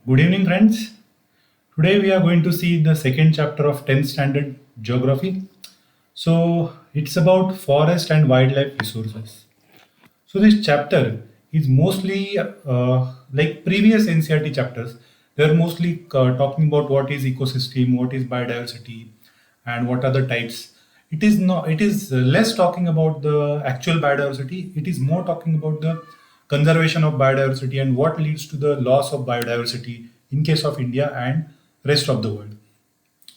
Good evening, friends. Today we are going to see the second chapter of 10th standard geography. So it's about forest and wildlife resources. So this chapter is mostly like previous NCRT chapters. They're mostly talking about what is ecosystem, what is biodiversity, and what are the types. It is not. It is less talking about the actual biodiversity. It is more talking about the conservation of biodiversity and what leads to the loss of biodiversity in case of India and rest of the world.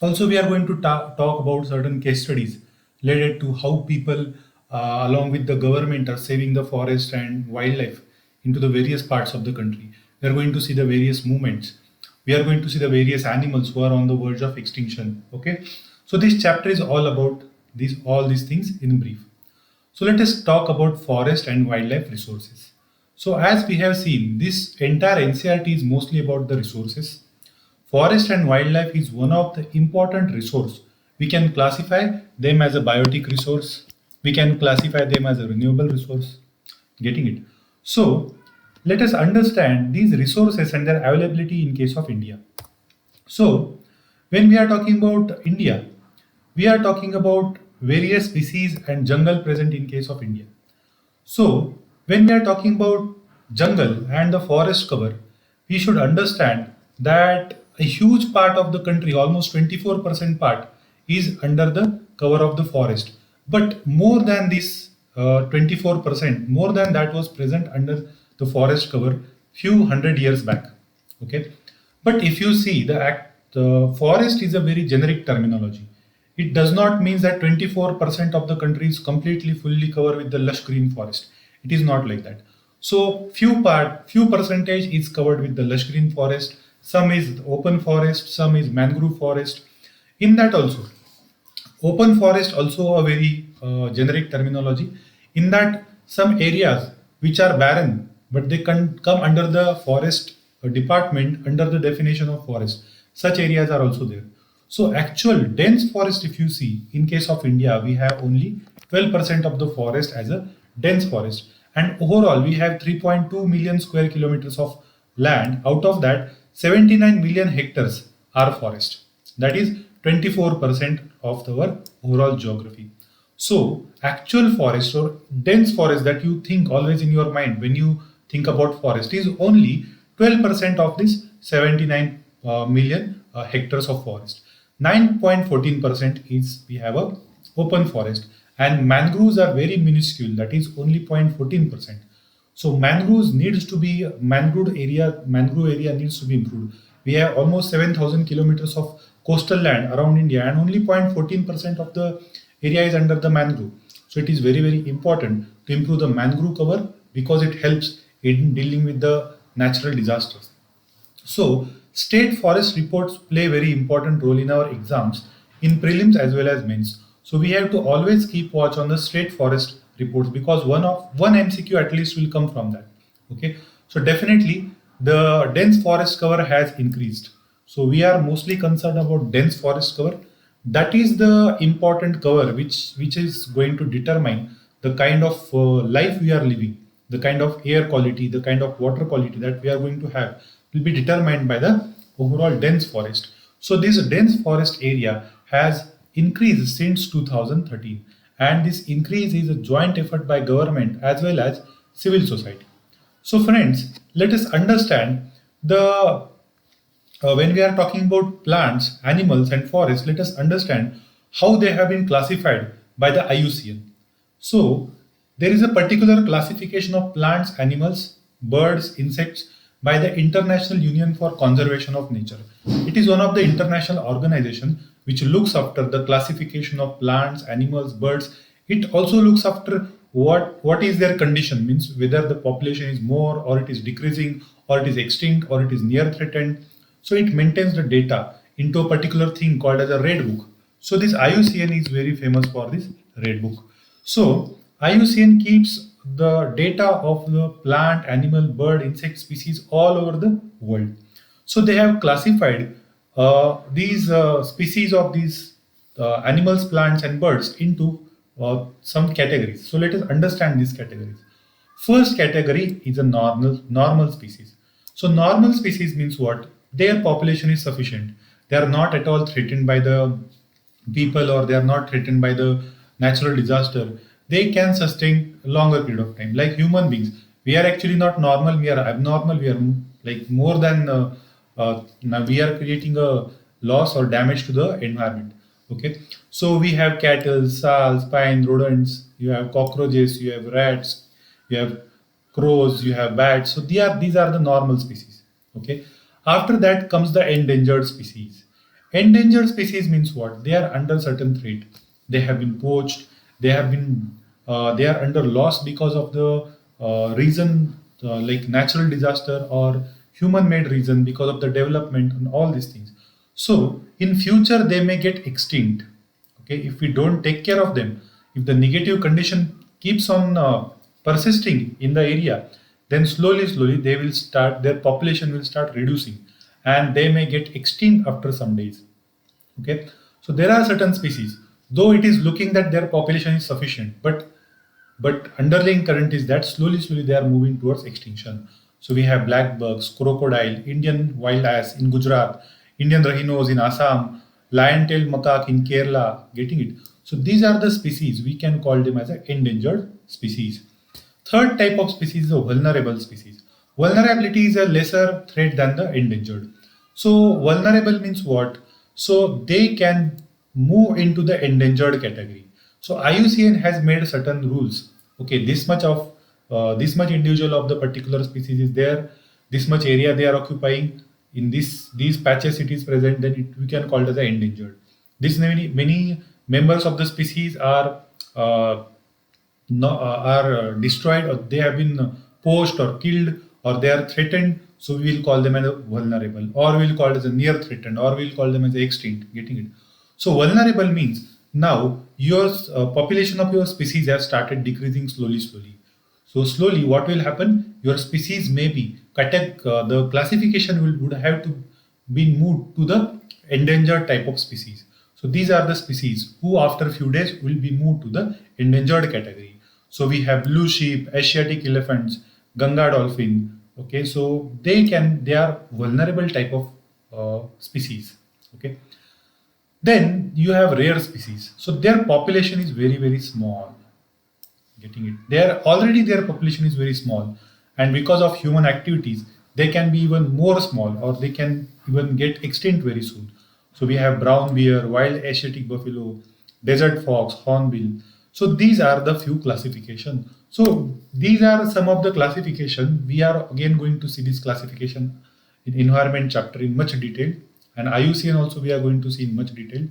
Also, we are going to talk about certain case studies related to how people, along with the government, are saving the forest and wildlife into the various parts of the country. We are going to see the various movements. We are going to see the various animals who are on the verge of extinction. Okay, so this chapter is all about these all these things in brief. So let us talk about forest and wildlife resources. So as we have seen, this entire NCRT is mostly about the resources. Forest and wildlife is one of the important resource. We can classify them as a biotic resource. We can classify them as a renewable resource. Getting it? So let us understand these resources and their availability in case of India. So when we are talking about India, we are talking about various species and jungle present in case of India. So, when we are talking about jungle and the forest cover, we should understand that a huge part of the country, almost 24% part, is under the cover of the forest. But more than this 24%, more than that was present under the forest cover few hundred years back. Okay, but if you see the forest is a very generic terminology. It does not mean that 24% of the country is completely fully covered with the lush green forest. It is not like that. So few percentage is covered with the lush green forest. Some is open forest, some is mangrove forest. In that also, open forest also a very generic terminology. In that some areas which are barren, but they can come under the forest department under the definition of forest. Such areas are also there. So actual dense forest, if you see, in case of India, we have only 12% of the forest as a dense forest. And overall, we have 3.2 million square kilometers of land. Out of that, 79 million hectares are forest. That is 24% of our overall geography. So, actual forest or dense forest that you think always in your mind when you think about forest is only 12% of this 79 million hectares of forest. 9.14% is we have a open forest, and mangroves are very minuscule, that is only 0.14%. So mangrove area needs to be improved. We have almost 7,000 kilometers of coastal land around India, and only 0.14% of the area is under the mangrove. So it is very, very important to improve the mangrove cover because it helps in dealing with the natural disasters. So, state forest reports play a very important role in our exams, in prelims as well as mains. So, we have to always keep watch on the state forest reports because one MCQ at least will come from that. Okay, so definitely the dense forest cover has increased. So, we are mostly concerned about dense forest cover. That is the important cover which is going to determine the kind of life we are living, the kind of air quality, the kind of water quality that we are going to have will be determined by the overall dense forest. So this dense forest area has increased since 2013, and this increase is a joint effort by government as well as civil society. So friends, let us understand the when we are talking about plants, animals, and forests, let us understand how they have been classified by the IUCN. So, there is a particular classification of plants, animals, birds, insects by the International Union for Conservation of Nature. It is one of the international organization which looks after the classification of plants, animals, birds. It also looks after what is their condition, means whether the population is more or it is decreasing or it is extinct or it is near threatened. So it maintains the data into a particular thing called as a red book. So this IUCN is very famous for this red book. So IUCN keeps the data of the plant, animal, bird, insect species all over the world. So they have classified these species of these animals, plants, and birds into some categories. So let us understand these categories. First category is a normal species. So normal species means what? their population is sufficient. They are not at all threatened by the people, or they are not threatened by the natural disaster. They can sustain a longer period of time. Like human beings, we are actually not normal, we are abnormal, we are like more than now we are creating a loss or damage to the environment. Okay, so we have cattle, sows, pine, rodents, you have cockroaches, you have rats, you have crows, you have bats. So these are the normal species. Okay. After that comes the endangered species. Endangered species means what? They are under certain threat. They have been poached. They are under loss because of the reason, like natural disaster or human-made reason, because of the development and all these things. So in future they may get extinct. Okay, if we don't take care of them, if the negative condition keeps on persisting in the area, then slowly they will start, their population will start reducing, and they may get extinct after some days. Okay, so there are certain species, though it is looking that their population is sufficient, but underlying current is that slowly they are moving towards extinction. So we have black bugs, crocodile, Indian wild ass in Gujarat, Indian rhinos in Assam, lion-tailed macaque in Kerala. Getting it? So these are the species. We can call them as an endangered species. Third type of species is a vulnerable species. Vulnerability is a lesser threat than the endangered. So vulnerable means what? So they can move into the endangered category. So IUCN has made certain rules. Okay, this much individual of the particular species is there, this much area they are occupying. In these patches it is present, then we can call it as a endangered. This many members of the species are no, are destroyed, or they have been poached or killed, or they are threatened. So we will call them as a vulnerable, or we will call it as a near threatened, or we will call them as extinct. Getting it? So vulnerable means now your population of your species has started decreasing slowly. So slowly, what will happen? Your species may be the classification would have to be moved to the endangered type of species. So these are the species who, after a few days, will be moved to the endangered category. So we have blue sheep, Asiatic elephants, Ganga dolphin. Okay, so they are vulnerable type of species. Okay, then you have rare species. So their population is very small. Getting it? Their population is very small, and because of human activities, they can be even more small, or they can even get extinct very soon. So we have brown bear, wild Asiatic buffalo, desert fox, hornbill. So these are the few classification. So these are some of the classification. We are again going to see this classification in environment chapter in much detail, and IUCN also we are going to see in much detail.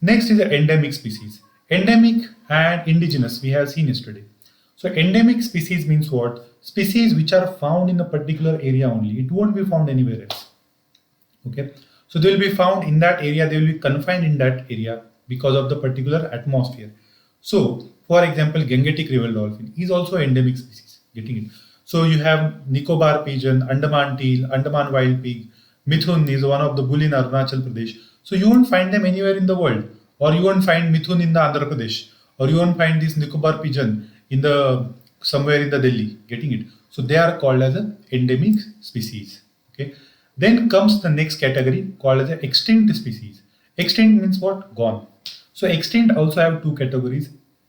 Next is the endemic species. Endemic and indigenous we have seen yesterday. So endemic species means what? Species which are found in a particular area only. It won't be found anywhere else. Okay. So they will be found in that area. They will be confined in that area because of the particular atmosphere. So, for example, Gangetic river dolphin is also endemic species. Getting it? So you have Nicobar pigeon, Andaman teal, Andaman wild pig. Mithun is one of the bull in Arunachal Pradesh. So you won't find them anywhere in the world, or you won't find Mithun in the Andhra Pradesh, or you won't find this Nicobar pigeon in the somewhere in the Delhi. Getting it? So they are called as an endemic species. Okay. Then comes the next category called as an extinct species. Extinct means what? Gone. So extinct also have two categories: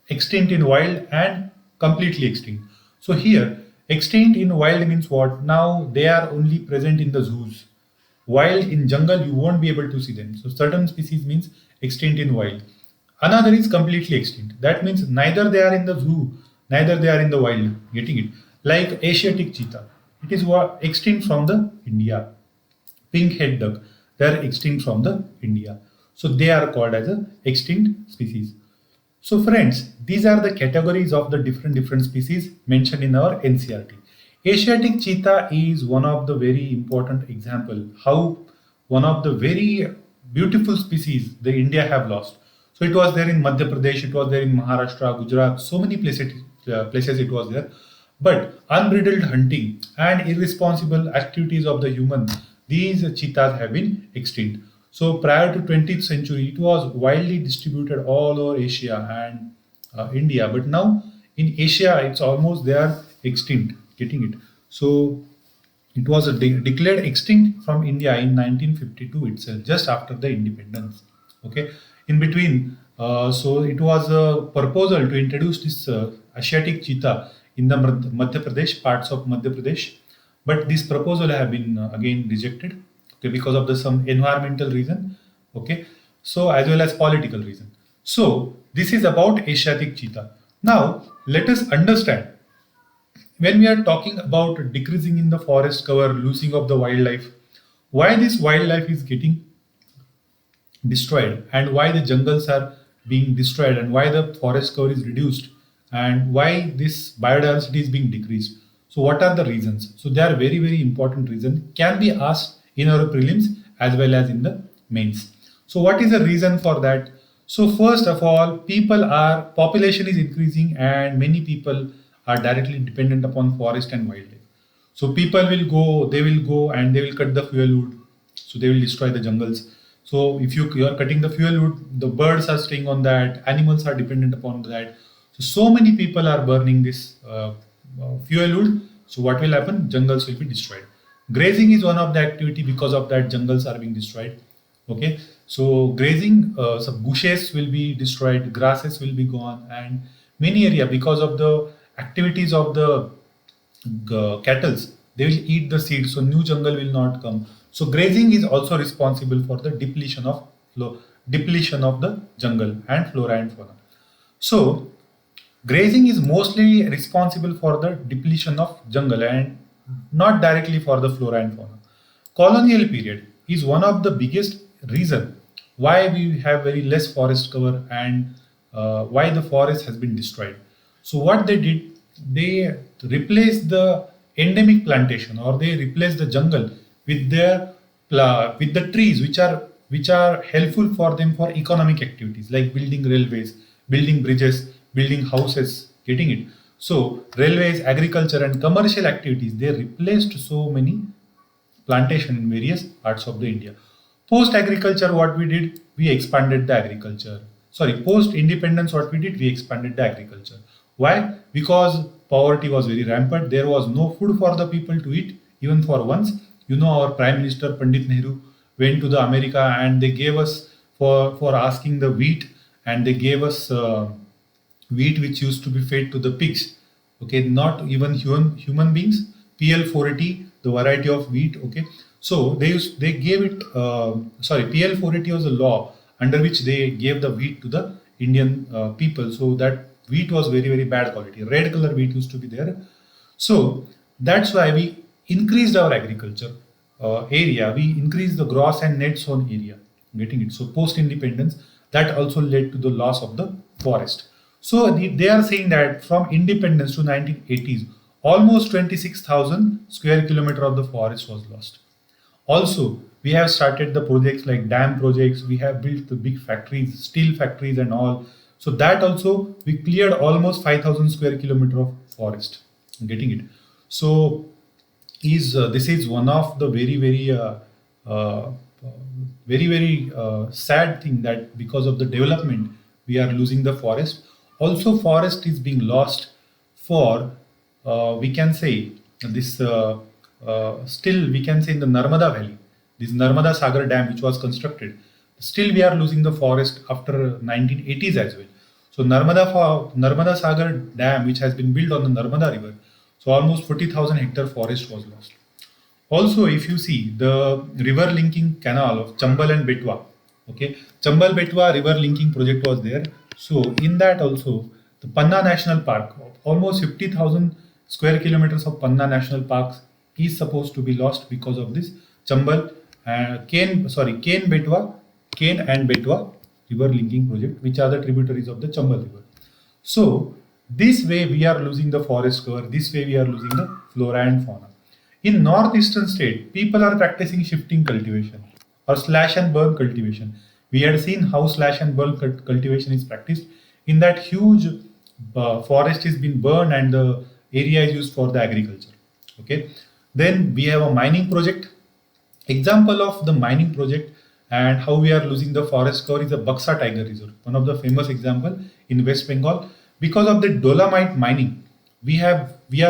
extinct in wild and completely extinct. So here, extinct in wild means what? Now they are only present in the zoos. Wild in jungle, you won't be able to see them. So certain species means extinct in wild. Another is completely extinct. That means neither they are in the zoo, neither they are in the wild. Getting it? Like Asiatic cheetah. It is extinct from the India. Pink head duck. They are extinct from the India. So they are called as a extinct species. So friends, these are the categories of the different species mentioned in our NCRT. Asiatic cheetah is one of the very important example how one of the very beautiful species the India have lost. So it was there in Madhya Pradesh, it was there in Maharashtra, Gujarat, so many places it was there. But unbridled hunting and irresponsible activities of the human, these cheetahs have been extinct. So prior to 20th century, it was widely distributed all over Asia and India. But now in Asia, it's almost they are extinct. Getting it? So It was declared extinct from India in 1952 itself, just after the independence. Okay, in between, so it was a proposal to introduce this Asiatic cheetah in the Madhya Pradesh parts of Madhya Pradesh, but this proposal have been again rejected. Okay, because of the some environmental reason. Okay, so as well as political reason. So this is about Asiatic cheetah. Now let us understand when we are talking about decreasing in the forest cover, losing of the wildlife, why this wildlife is getting destroyed and why the jungles are being destroyed and why the forest cover is reduced and why this biodiversity is being decreased. So what are the reasons? So they are very very important reasons can be asked in our prelims as well as in the mains. So what is the reason for that? So first of all, people are population is increasing and many people are directly dependent upon forest and wildlife. So people will go, they will go and they will cut the fuel wood. So they will destroy the jungles. So if you are cutting the fuel wood, the birds are staying on that, animals are dependent upon that. So many people are burning this fuel wood. So what will happen? Jungles will be destroyed. Grazing is one of the activity because of that jungles are being destroyed. Okay, so grazing, some bushes will be destroyed, grasses will be gone, and many area because of the activities of the cattle, they will eat the seeds, so new jungle will not come. So grazing is also responsible for the depletion of the jungle and flora and fauna. So grazing is mostly responsible for the depletion of jungle and not directly for the flora and fauna. Colonial period is one of the biggest reason why we have very less forest cover and why the forest has been destroyed. So what they did, they replaced the endemic plantation or they replaced the jungle with their with the trees which are helpful for them for economic activities like building railways, building bridges, building houses, getting it. So railways, agriculture and commercial activities, they replaced so many plantation in various parts of the India. Post agriculture, what we did, we expanded the agriculture. Sorry, post independence, what we did, we expanded the agriculture. Why? Because poverty was very rampant. There was no food for the people to eat, even for once. You know, our Prime Minister Pandit Nehru went to the America and they gave us for asking the wheat and they gave us wheat which used to be fed to the pigs. Okay, not even human beings. PL480, the variety of wheat. Okay, so they gave it. Sorry, PL480 was a law under which they gave the wheat to the Indian people. So that wheat was very very bad quality. Red color wheat used to be there. So that's why we increased our agriculture area. We increased the gross and net sown area. Getting it. So post independence, that also led to the loss of the forest. So they are saying that from independence to 1980s, almost 26,000 square kilometer of the forest was lost. Also, we have started the projects like dam projects. We have built the big factories, steel factories, and all. So that also we cleared almost 5,000 square kilometer of forest. Getting it. So is this is one of the uh, very sad thing that because of the development we are losing the forest. Also, forest is being lost for we can say this still we can say in the Narmada Valley, this Narmada Sagar Dam which was constructed. Still, we are losing the forest after 1980s as well. So Narmada Sagar Dam, which has been built on the Narmada River, so almost 40,000 hectare forest was lost. Also, if you see the river linking canal of Chambal and Betwa, okay, Chambal Betwa river linking project was there. So in that also, the Panna National Park, almost 50,000 square kilometers of Panna National Parks is supposed to be lost because of this Chambal, Kane Betwa, Kane and Betwa river linking project, which are the tributaries of the Chambal River. So this way we are losing the forest cover. This way we are losing the flora and fauna. In northeastern state, people are practicing shifting cultivation or slash and burn cultivation. We had seen how slash and burn cultivation is practiced. In that huge forest is being burned and the area is used for the agriculture. Okay. Then we have a mining project. Example of the mining project and how we are losing the forest cover is the Baksa Tiger Reserve, one of the famous example in West Bengal. Because of the dolomite mining, we are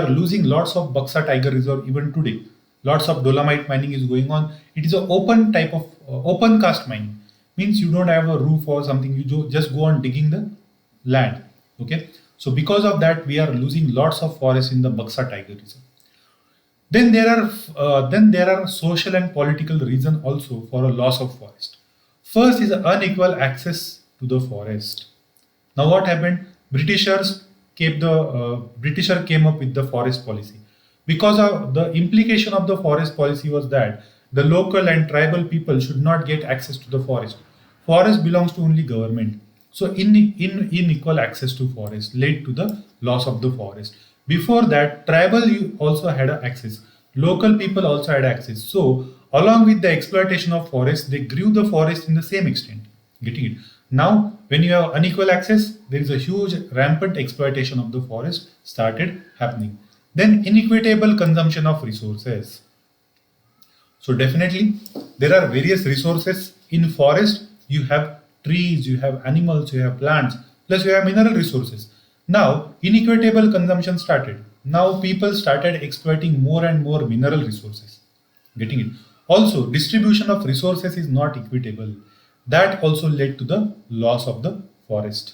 losing lots of Baksa Tiger Reserve even today. Lots of dolomite mining is going on. It is an open type of open cast mining. Means you don't have a roof or something. You just go on digging the land. Okay. So because of that, we are losing lots of forests in the Buxa Tiger Reserve. Then there are social and political reason also for a loss of forest. First is unequal access to the forest. Now what happened? Britisher came up with the forest policy. Because of the implication of the forest policy was that the local and tribal people should not get access to the forest. Forest belongs to only government. So unequal access to forest led to the loss of the forest. Before that, tribal also had access. Local people also had access. So along with the exploitation of forest, they grew the forest in the same extent. Getting it? Now, when you have unequal access, there is a huge rampant exploitation of the forest started happening. Then inequitable consumption of resources. So definitely there are various resources in forest. You have trees, you have animals, you have plants, plus you have mineral resources. Now inequitable consumption started. Now people started exploiting more and more mineral resources. Getting it? Also, distribution of resources is not equitable. That also led to the loss of the forest.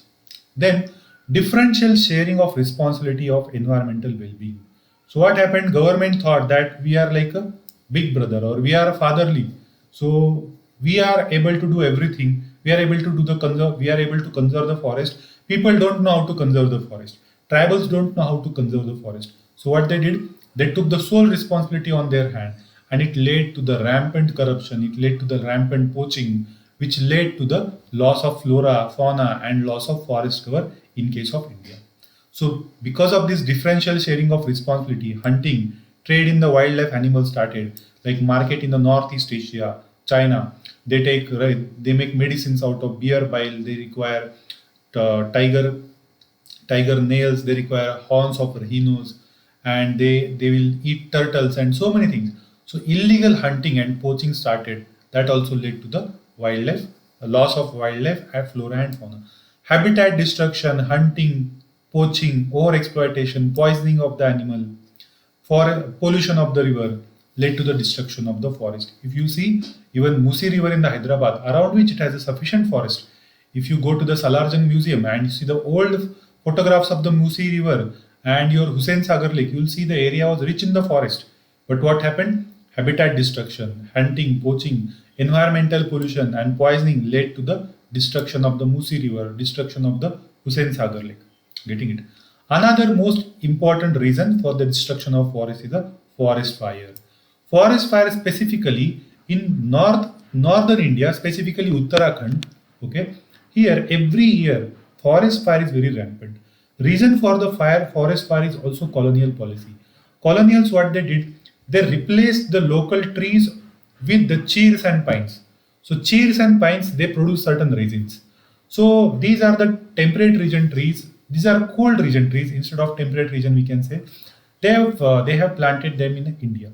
Then differential sharing of responsibility of environmental well-being. So what happened? Government thought that we are like a big brother or we are a fatherly. So we are able to do everything. We are able to do the conserve. We are able to conserve the forest. People don't know how to conserve the forest. Tribals don't know how to conserve the forest. So what they did? They took the sole responsibility on their hand, and it led to the rampant corruption. It led to the rampant poaching, which led to the loss of flora, fauna, and loss of forest cover in case of India. So, because of this differential sharing of responsibility, hunting, trade in the wildlife animals started, like market in the Northeast Asia, China. They make medicines out of bear bile. They require tiger nails. They require horns of rhinos, and they will eat turtles and so many things. So illegal hunting and poaching started. That also led to the wildlife loss of wildlife and flora and fauna. Habitat destruction, hunting, poaching, overexploitation, poisoning of the animal, for pollution of the river led to the destruction of the forest. If you see even Musi River in the Hyderabad, around which it has a sufficient forest. If you go to the Salarjung Museum and you see the old photographs of the Musi River and your Hussain Sagar Lake, you will see the area was rich in the forest. But what happened? Habitat destruction, hunting, poaching, environmental pollution, and poisoning led to the destruction of the Musi River, destruction of the Hussain Sagar Lake. Getting it? Another most important reason for the destruction of forest is the forest fire. Forest fire specifically in northern India, specifically Uttarakhand. Okay, here every year forest fire is very rampant. Reason for the forest fire is also colonial policy. Colonials, what they did, they replaced the local trees with the cheers and pines. So cheers and pines, they produce certain resins. So these are the temperate region trees. These are cold region trees. Instead of temperate region, we can say they have planted them in India.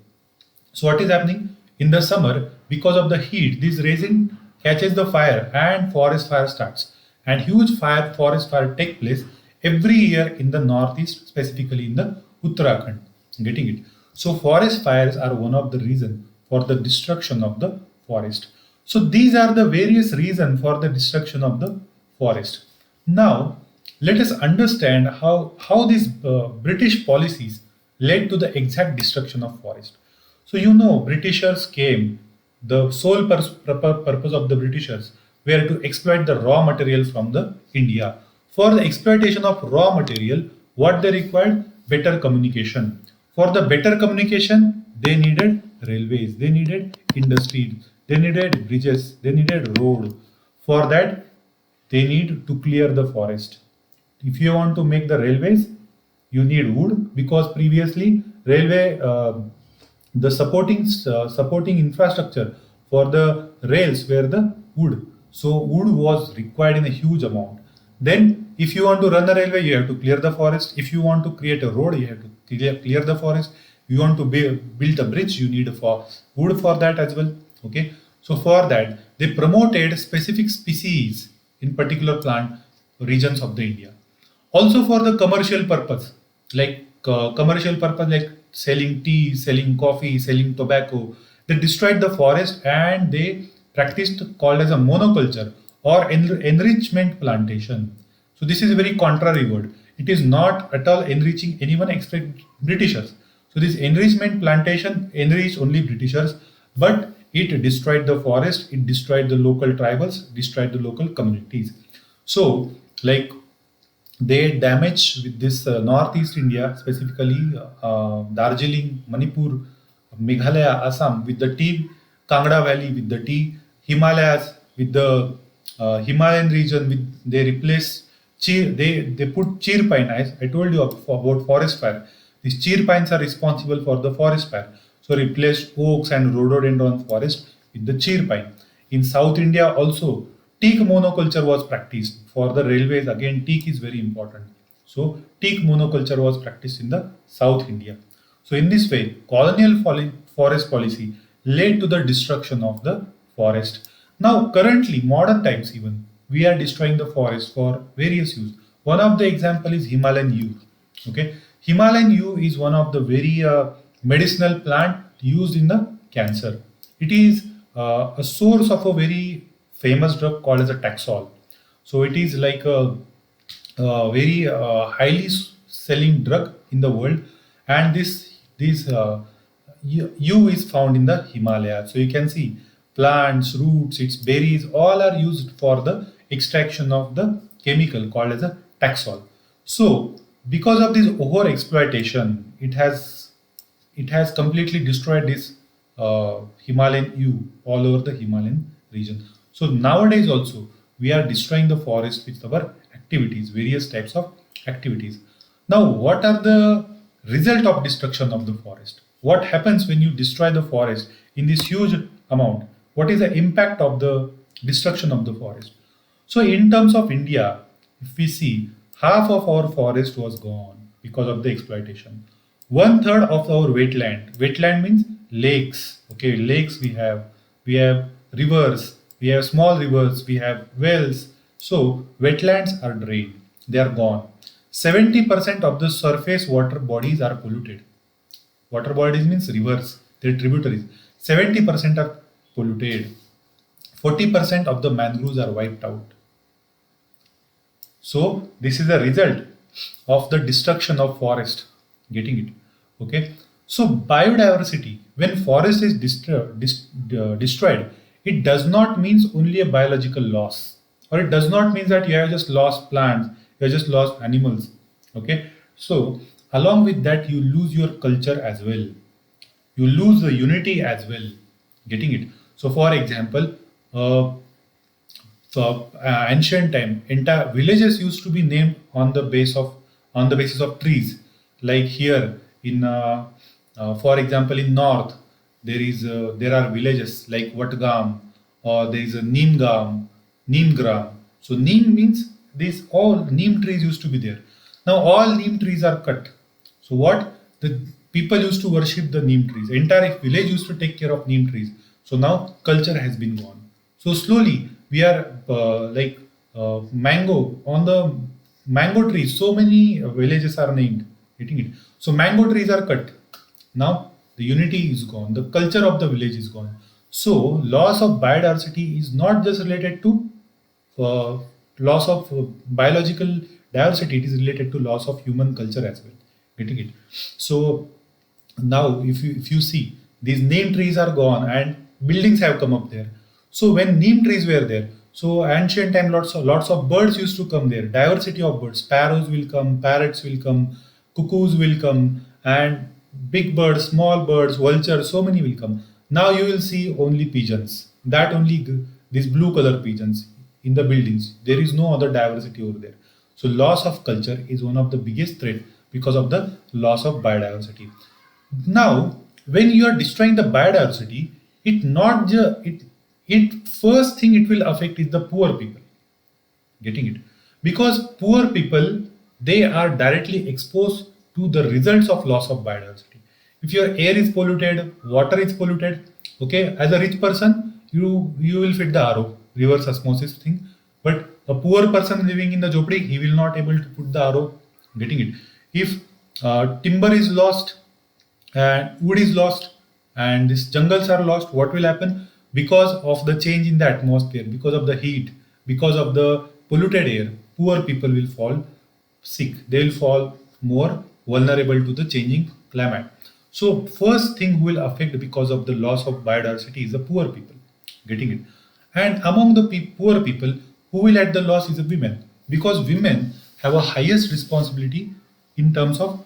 So what is happening in the summer? Because of the heat, this resin catches the fire and forest fire starts. And huge forest fire take place every year in the northeast, specifically in the Uttarakhand. Getting it? So forest fires are one of the reason for the destruction of the forest. So these are the various reasons for the destruction of the forest. Now let us understand how these British policies led to the exact destruction of forest. So Britishers came. The sole purpose of the Britishers were to exploit the raw material from the India. For the exploitation of raw material, what they required? Better communication. For the better communication, they needed railways, they needed industries, they needed bridges, they needed road. For that, they need to clear the forest. If you want to make the railways, you need wood because previously railway the supporting infrastructure for the rails were the wood. So wood was required in a huge amount. Then if you want to run a railway, you have to clear the forest. If you want to create a road, you have to clear the forest. You want to build a bridge, you need wood for that as well. Okay. So for that, they promoted specific species in particular plant regions of the India. Also for the commercial purpose, like selling tea, selling coffee, selling tobacco. They destroyed the forest and they practiced called as a monoculture or enrichment plantation. So this is a very contrary word. It is not at all enriching anyone except Britishers. So this enrichment plantation enriched only Britishers, but it destroyed the forest, it destroyed the local tribals, destroyed the local communities. So, like they damage with this northeast India, specifically Darjeeling, Manipur, Meghalaya, Assam with the tea, Kangra Valley with the tea, Himalayas with the Himalayan region. With they replace cheer, they put cheer pine. I told you about forest fire. These cheer pines are responsible for the forest fire. So replaced oaks and rhododendron forest with the cheer pine. In South India also, teak monoculture was practiced. For the railways, again, teak is very important. So teak monoculture was practiced in the South India. So in this way, colonial forest policy led to the destruction of the forest. Now, currently, modern times even, we are destroying the forest for various use. One of the example is Himalayan yew. Okay, Himalayan yew is one of the very medicinal plant used in the cancer. It is a source of a very famous drug called as a Taxol. So it is like a very highly selling drug in the world, and this yew is found in the Himalaya. So you can see plants, roots, its berries, all are used for the extraction of the chemical called as a Taxol. So because of this over exploitation, it has completely destroyed this Himalayan yew all over the Himalayan region. So nowadays also we are destroying the forest with our activities, various types of activities. Now, what are the result of destruction of the forest? What happens when you destroy the forest in this huge amount? What is the impact of the destruction of the forest? So, in terms of India, if we see, half of our forest was gone because of the exploitation. One third of our wetland. Wetland means lakes. Okay, lakes we have rivers, we have small rivers, we have wells. So wetlands are drained, they are gone. 70% of the surface water bodies are polluted. Water bodies means rivers, their tributaries. 70% are polluted. 40% of the mangroves are wiped out. So this is a result of the destruction of forest. Getting it? Okay. So biodiversity, when forest is destroyed, it does not means only a biological loss, or it does not mean that you have just lost plants, you have just lost animals. Okay. So along with that, you lose your culture as well. You lose the unity as well. Getting it? So for example, uh, so ancient time, entire villages used to be named on the basis of trees. Like here in, for example, in north, there are villages like Vatgam, or there is a Neemgam, Neemgram. So Neem means these all Neem trees used to be there. Now all Neem trees are cut. So what the people used to worship the Neem trees. Entire village used to take care of Neem trees. So now culture has been gone. So slowly we are mango on the mango trees. So many villages are named. Getting it? So mango trees are cut. Now the unity is gone. The culture of the village is gone. So loss of biodiversity is not just related to uh, loss of biological diversity. It is related to loss of human culture as well. Getting it? So now if you see, these neem trees are gone and buildings have come up there. So when neem trees were there, so ancient time, lots of birds used to come there. Diversity of birds, sparrows will come, parrots will come, cuckoos will come, and big birds, small birds, vultures, so many will come. Now you will see only pigeons, that only these blue color pigeons in the buildings. There is no other diversity over there. So loss of culture is one of the biggest threat because of the loss of biodiversity. Now, when you are destroying the biodiversity, it not just it first thing it will affect is the poor people. Getting it? Because poor people, they are directly exposed to the results of loss of biodiversity. If your air is polluted, water is polluted, okay, as a rich person, you will fit the RO, reverse osmosis thing. But a poor person living in the jopdi, he will not able to put the RO. Getting it? If timber is lost, and wood is lost and these jungles are lost, what will happen? Because of the change in the atmosphere, because of the heat, because of the polluted air, poor people will fall sick, they will fall more vulnerable to the changing climate. So first thing who will affect because of the loss of biodiversity is the poor people, getting it. And among the poor people, who will at the loss is the women, because women have a highest responsibility in terms of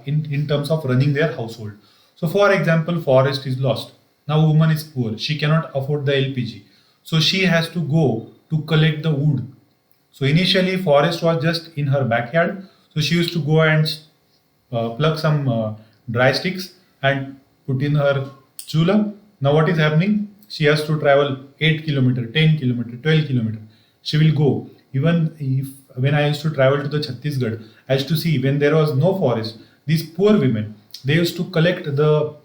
in terms of running their household. So for example, forest is lost, now woman is poor, she cannot afford the LPG, so she has to go to collect the wood. So initially, forest was just in her backyard. So she used to go and pluck some dry sticks and put in her chula. Now what is happening? She has to travel 8 kilometer, 10 kilometer, 12 kilometer. She will go. Even if when I used to travel to the Chhattisgarh, I used to see when there was no forest, these poor women, they used to collect the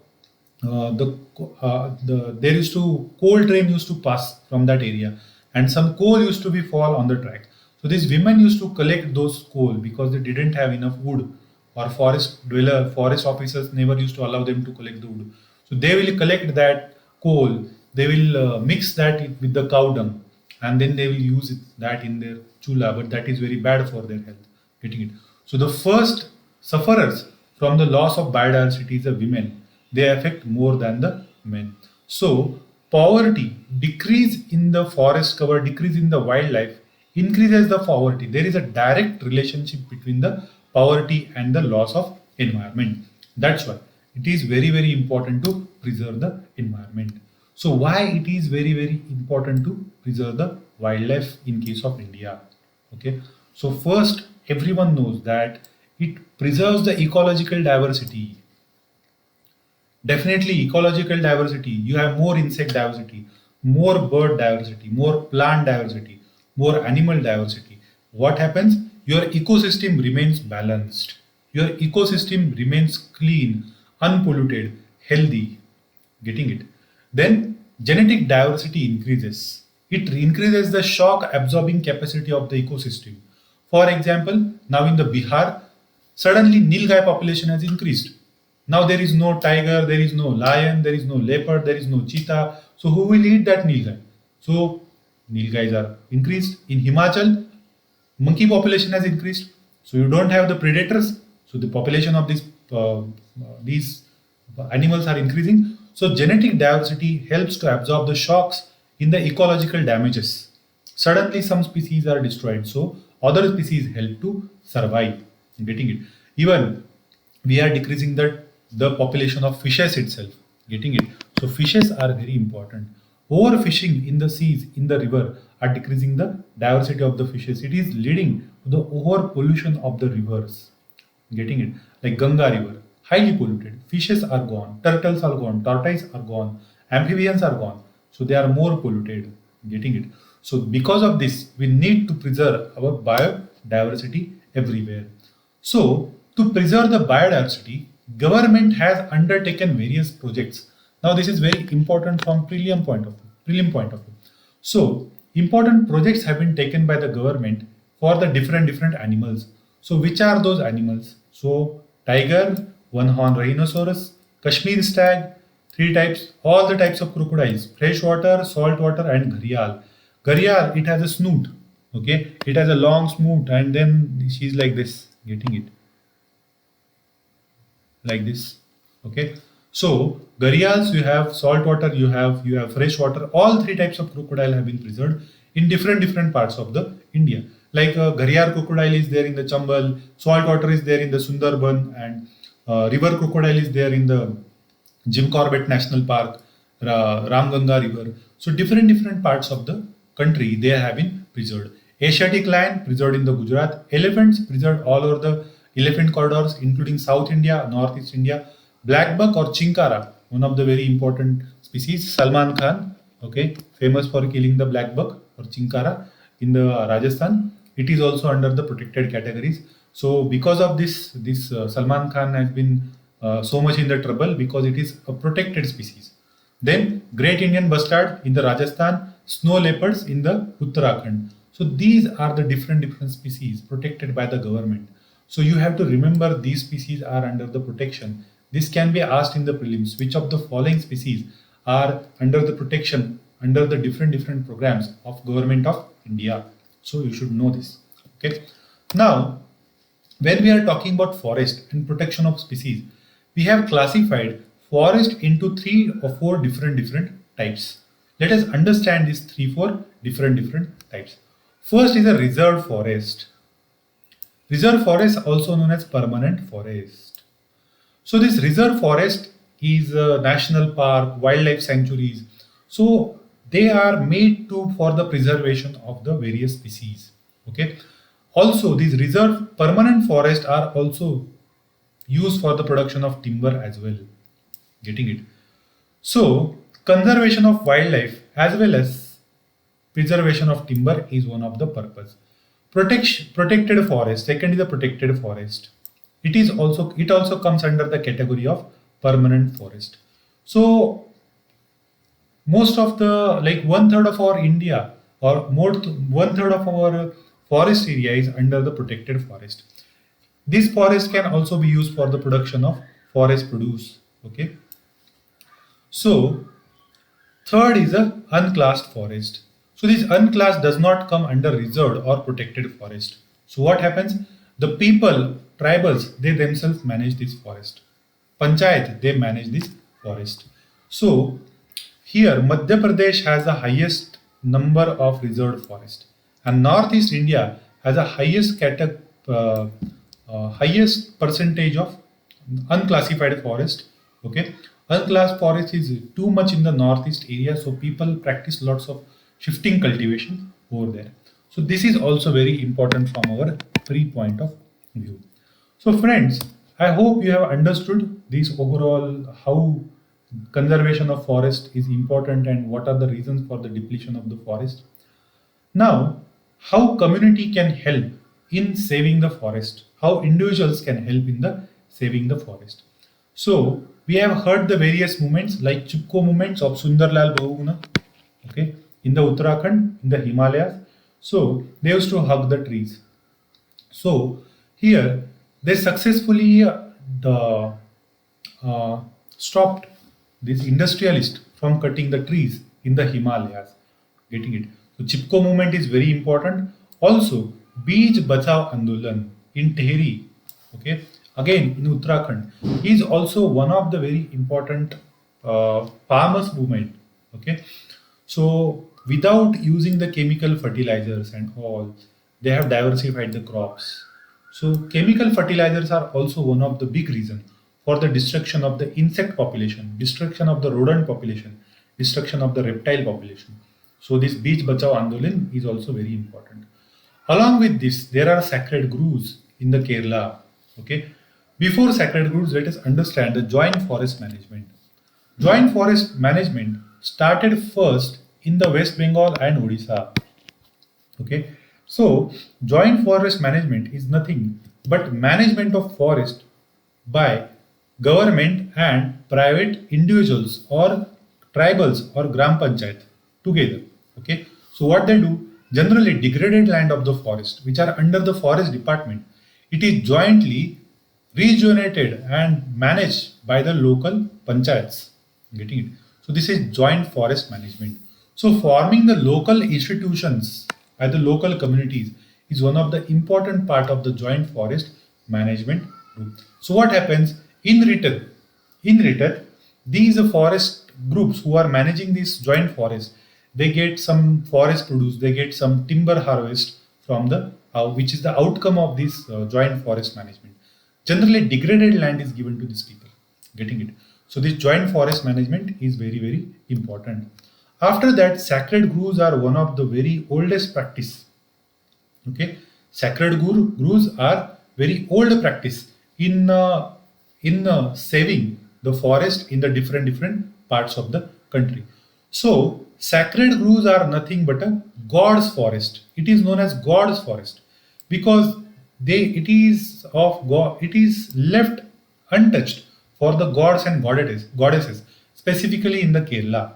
there used to coal train used to pass from that area, and some coal used to be fall on the track. So these women used to collect those coal because they didn't have enough wood, or forest officers never used to allow them to collect the wood. So they will collect that coal, they will mix that with the cow dung, and then they will use that in their chula, but that is very bad for their health, getting it. So the first sufferers from the loss of biodiversity is the women, they affect more than the men. So poverty, decrease in the forest cover, decrease in the wildlife, increases the poverty. There is a direct relationship between the poverty and the loss of environment. That's why it is very very important to preserve the environment. So why it is very very important to preserve the wildlife in case of India? Okay, so first, everyone knows that it preserves the ecological diversity. Definitely ecological diversity, you have more insect diversity, more bird diversity, more plant diversity, more animal diversity. What happens? Your ecosystem remains balanced, your ecosystem remains clean, unpolluted, healthy, getting it. Then genetic diversity increases, it increases the shock absorbing capacity of the ecosystem. For example, now in the Bihar, suddenly nilgai population has increased. Now there is no tiger, there is no lion, there is no leopard, there is no cheetah. So who will eat that nilgai? So nilgais are increased. In Himachal, monkey population has increased. So you don't have the predators. So the population of these animals are increasing. So genetic diversity helps to absorb the shocks in the ecological damages. Suddenly some species are destroyed, so other species help to survive. Getting it? Even we are decreasing the population of fishes itself, getting it. So fishes are very important. Overfishing in the seas, in the river, are decreasing the diversity of the fishes. It is leading to the over pollution of the rivers, getting it. Like Ganga river, highly polluted, fishes are gone, turtles are gone, tortoise are gone, amphibians are gone, so they are more polluted, getting it. So because of this, we need to preserve our biodiversity everywhere. So, to preserve the biodiversity, government has undertaken various projects. Now, this is very important from prelim point of view. Prelim point of view. So, important projects have been taken by the government for the different animals. So, which are those animals? So, tiger, one-horned rhinoceros, Kashmir stag, three types, all the types of crocodiles: freshwater, saltwater, and gharial. Gharial, it has a snoot. Okay, it has a long snoot, and then she's like this, getting it, like this. Okay, so gharials, you have saltwater, you have freshwater. All three types of crocodile have been preserved in different parts of the India. Like gharial crocodile is there in the Chambal, saltwater is there in the Sundarban, and river crocodile is there in the Jim Corbett National Park, Ramganga River. So different parts of the country, they have been preserved. Asiatic lion preserved in the Gujarat. Elephants preserved all over the elephant corridors, including South India, Northeast India. Black buck or chinkara, one of the very important species. Salman Khan, okay, famous for killing the black buck or chinkara in the Rajasthan. It is also under the protected categories. So because of this Salman Khan has been so much in the trouble because it is a protected species. Then Great Indian Bustard in the Rajasthan, snow leopards in the Uttarakhand. So these are the different species protected by the government. So you have to remember these species are under the protection This can be asked in the prelims. Which of the following species are under the protection under the different programs of Government of India? So you should know this. Okay. Now, when we are talking about forest and protection of species, we have classified forest into three or four different types. Let us understand these three, four different types. First is a reserved forest. Reserve forest also known as permanent forest. So this reserve forest is a national park, wildlife sanctuaries. So they are made to for the preservation of the various species. Okay. Also, these reserve permanent forests are also used for the production of timber as well. Getting it? So conservation of wildlife as well as preservation of timber is one of the purpose. Protected forest. Second is a protected forest. It also comes under the category of permanent forest. So most of the like one third of our India or more one third of our forest area is under the protected forest. This forest can also be used for the production of forest produce. Okay. So third is a unclassed forest. So this unclassed does not come under reserved or protected forest. So what happens? The people, tribals, they themselves manage this forest. Panchayat, they manage this forest. So here Madhya Pradesh has the highest number of reserved forest, and Northeast India has a highest percentage of unclassified forest. Okay, unclassed forest is too much in the northeast area, so people practice lots of shifting cultivation over there. So this is also very important from our pre point of view. So friends, I hope you have understood this overall how conservation of forest is important and what are the reasons for the depletion of the forest. Now, how community can help in saving the forest, how individuals can help in the saving the forest. So we have heard the various movements like Chipko movements of Sundarlal Bahuguna, okay, in the Uttarakhand, in the Himalayas. So they used to hug the trees. So here they successfully stopped this industrialist from cutting the trees in the Himalayas. Getting it? So Chipko movement is very important. Also, Beej Bachao Andolan in Tehri, okay, again in Uttarakhand, is also one of the very important farmers movement. Okay, so without using the chemical fertilizers and all, they have diversified the crops. So chemical fertilizers are also one of the big reason for the destruction of the insect population, destruction of the rodent population, destruction of the reptile population. So this Beach Bachao Andolan is also very important. Along with this, there are sacred groves in the Kerala. Okay. Before sacred groves, let us understand the joint forest management. Joint forest management started first in the West Bengal and Odisha. Okay. So joint forest management is nothing but management of forest by government and private individuals or tribals or gram panchayat together. Okay. So what they do, generally degraded land of the forest which are under the forest department, it is jointly rejuvenated and managed by the local panchayats. Getting it? So this is joint forest management. So forming the local institutions by the local communities is one of the important part of the joint forest management group. So what happens in return? In return, these forest groups who are managing this joint forest, they get some forest produce, they get some timber harvest from the which is the outcome of this joint forest management. Generally, degraded land is given to these people. Getting it? So this joint forest management is very important. After that, sacred groves are one of the very oldest practice. Okay, sacred groves are very old practice in saving the forest in the different parts of the country. So sacred groves are nothing but a god's forest. It is known as god's forest because it is of God. It is left untouched for the gods and goddesses, specifically in the Kerala.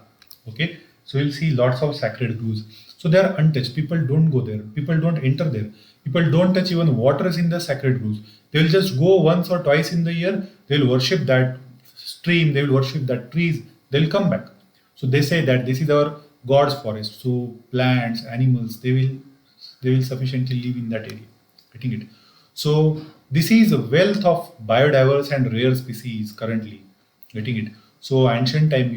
Okay, so you'll see lots of sacred groves. So they are untouched. People don't go there. People don't enter there. People don't touch even waters in the sacred groves. They will just go once or twice in the year. They will worship that stream, they will worship that trees, they will come back. So they say that this is our God's forest. So plants, animals, they will sufficiently live in that area. Getting it? So this is a wealth of biodiverse and rare species currently. Getting it? So ancient time,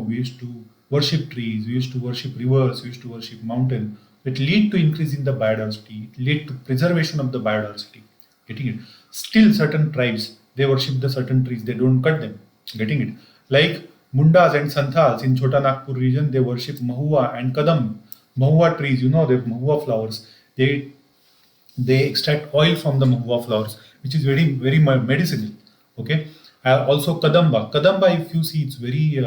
we used to worship trees, we used to worship rivers, we used to worship mountains. It lead to increase in the biodiversity. It lead to preservation of the biodiversity. Getting it? Still, certain tribes they worship the certain trees. They don't cut them. Getting it? Like Mundas and Santhals in Chota Nagpur region, they worship Mahua and Kadam. Mahua trees, the Mahua flowers. They extract oil from the mahua flowers, which is very very medicinal. Okay. Also Kadamba, if you see, it's very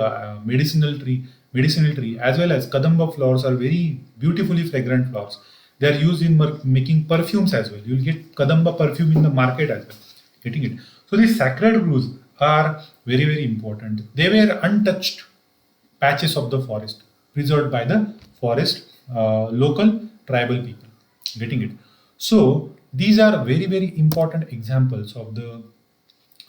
medicinal tree, as well as Kadamba flowers are very beautifully fragrant flowers. They are used in making perfumes as well. You'll get Kadamba perfume in the market as well. Getting it? So these sacred groves are very very important. They were untouched patches of the forest preserved by the forest local tribal people. Getting it? So these are very very important examples of the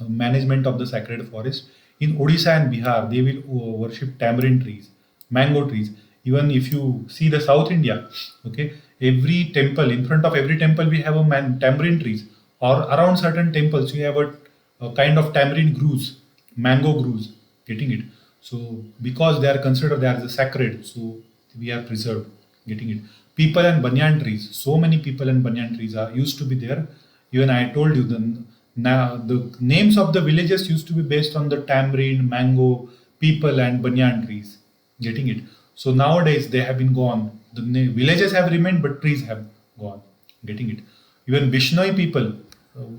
management of the sacred forest. In Odisha and Bihar, they will worship tamarind trees, mango trees. Even if you see the South India, okay, every temple, in front of every temple, we have a tamarind trees, or around certain temples, we have a kind of tamarind groves, mango groves. Getting it? So because they are considered, they are the sacred, so we are preserved. Getting it? People and banyan trees. So many people and banyan trees are used to be there. Even I told you the names of the villages used to be based on the tamarind, mango, people and banyan trees. Getting it? So nowadays they have been gone. The villages have remained, but trees have gone. Getting it? Even Bishnoi people.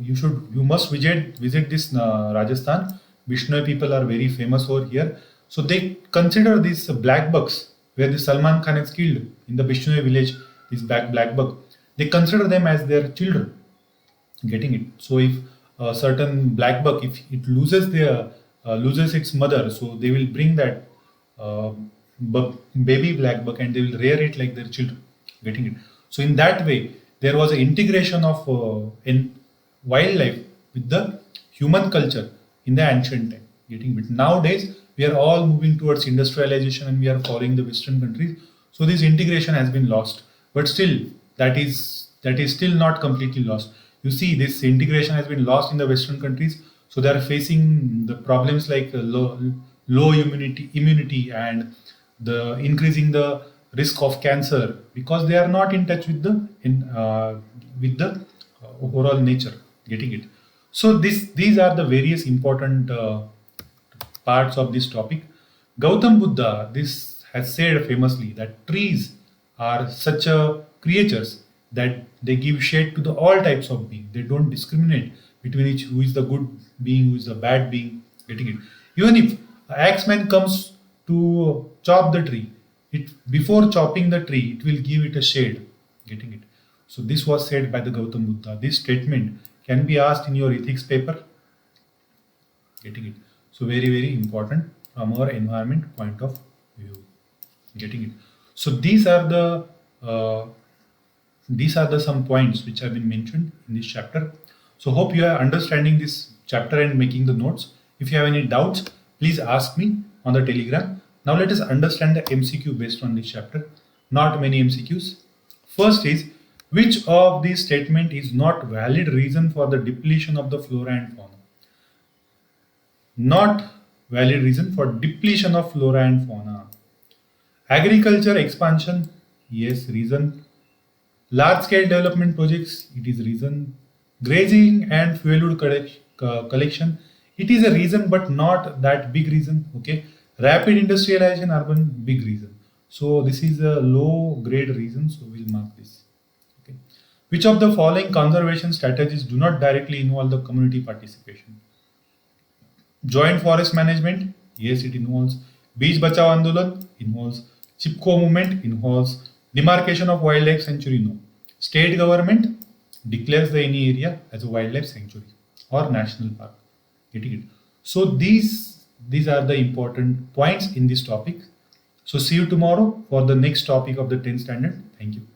You must visit this Rajasthan. Bishnoi people are very famous over here. So they consider these black bucks where the Salman Khan is killed in the Bishnoi village. This black buck. They consider them as their children. Getting it? So if a certain black buck, if it loses its mother, so they will bring that uh, baby black buck and they will rear it like their children. Getting it? So in that way, there was an integration of in wildlife with the human culture in the ancient time. Getting it? Nowadays, we are all moving towards industrialization and we are following the Western countries. So this integration has been lost, but still that is still not completely lost. You see, this integration has been lost in the Western countries, so they are facing the problems like low immunity and the increasing the risk of cancer because they are not in touch with the overall nature. Getting it? So these are the various important parts of this topic. Gautam Buddha this has said famously that trees are such a creatures that they give shade to the all types of being. They don't discriminate between each who is the good being, who is the bad being. Getting it? Even if axeman comes to chop the tree, it before chopping the tree, it will give it a shade. Getting it? So this was said by the Gautam Buddha. This statement can be asked in your ethics paper. Getting it? So very very important from our environment point of view. Getting it? So uh, these are the some points which have been mentioned in this chapter. So hope you are understanding this chapter and making the notes. If you have any doubts, please ask me on the Telegram. Now let us understand the MCQ based on this chapter. Not many MCQs. First is, which of these statement is not valid reason for the depletion of the flora and fauna? Not valid reason for depletion of flora and fauna. Agriculture expansion, yes, reason. Large scale development projects, it is reason. Grazing and fuelwood collection, it is a reason but not that big reason. Okay. Rapid industrialization, urban, big reason. So this is a low grade reason, so we'll mark this. Okay. Which of the following conservation strategies do not directly involve the community participation? Joint forest management, yes, it involves. Beach Bachao Andolan involves. Chipko movement involves. Demarcation of wildlife sanctuary, no. State government declares the any area as a wildlife sanctuary or national park. Getting it? So these are the important points in this topic. So see you tomorrow for the next topic of the 10th standard. Thank you.